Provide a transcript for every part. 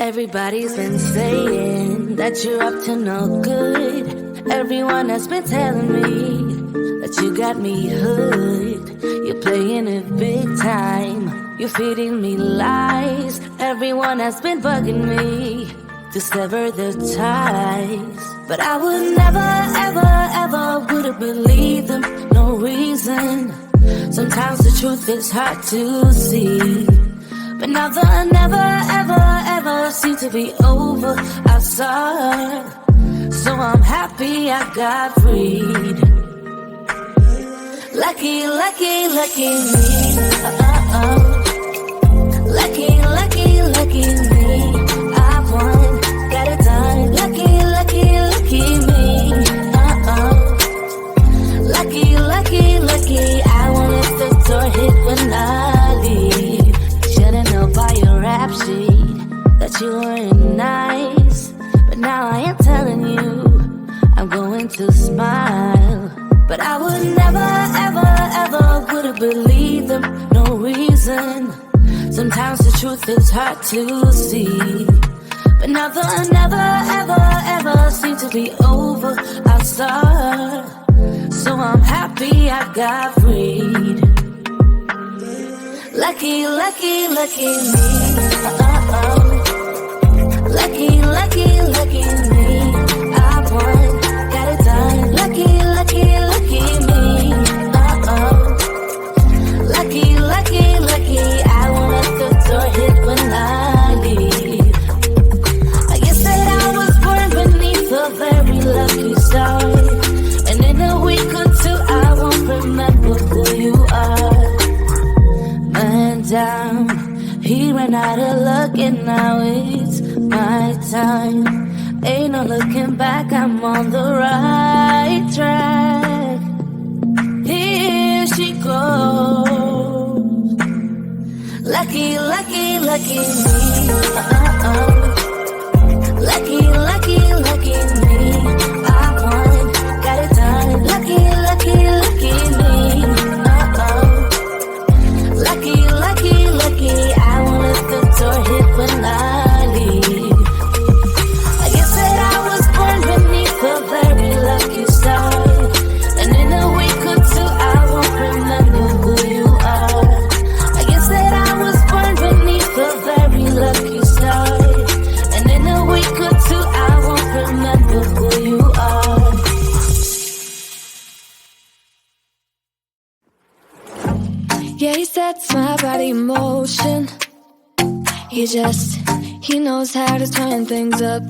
Everybody's been saying that you're up to no good. Everyone has been telling me that you got me hooked. You're playing it big time. You're feeding me lies. Everyone has been bugging me to sever the ties. But I would never, ever, ever would have believed them. No reason. Sometimes the truth is hard to see. But now the never, ever, ever seems to be over. I saw it, so I'm happy I got freed. Lucky, lucky, lucky me. Lucky, lucky, lucky me. I won, got it done. Lucky, lucky, lucky me. Lucky, lucky, lucky. I won't let the door hit when I leave. Should've known by your rap sheet that you weren't nice. But now I am telling you, I'm going to smile. But I would never, ever, ever would have believed them. No reason. Sometimes the truth is hard to see. But now the never, ever, ever seems to be over. I saw, so I'm happy I got freed. Lucky, lucky, lucky me. Lucky, lucky, lucky me. I won, got it done. Lucky, lucky, lucky me. Lucky, lucky, lucky. I won't let the door hit when I leave. I guess that I was born beneath a very lucky star. And in a week or two I won't remember who you are. Man down, he ran out of luck and now it's my time. Ain't no looking back, I'm on the right track. Here she goes. Lucky, lucky, lucky me. Lucky, lucky, lucky me. I won, got it done. Lucky, lucky, lucky me. Lucky, lucky, lucky. I won't let the door hit when I leave. I guess that I was born beneath a very lucky star. And in a week or two I won't remember who you are. I guess that I was born beneath a very lucky star. And in a week or two I won't remember who you are. Yeah, he sets my body in motion. He knows how to turn things up.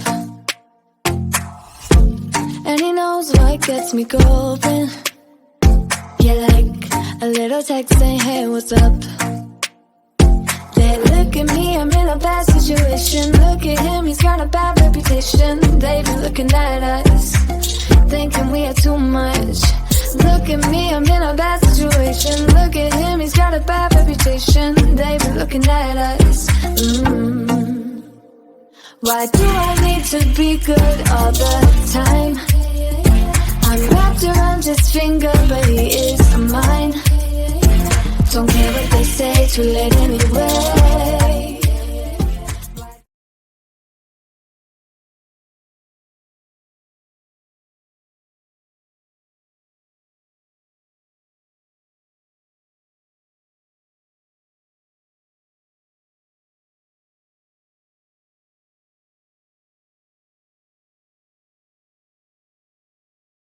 And he knows what gets me going. Yeah, like a little text saying, hey, what's up? They look at me, I'm in a bad situation. Look at him, he's got a bad reputation. They be looking at us, thinking we are too much. Look at me, I'm in a bad situation. Look at him, he's got a bad reputation. They be looking at us. Why do I need to be good all the time? I'm wrapped around his finger, but he is mine. Don't care what they say, too late anyway.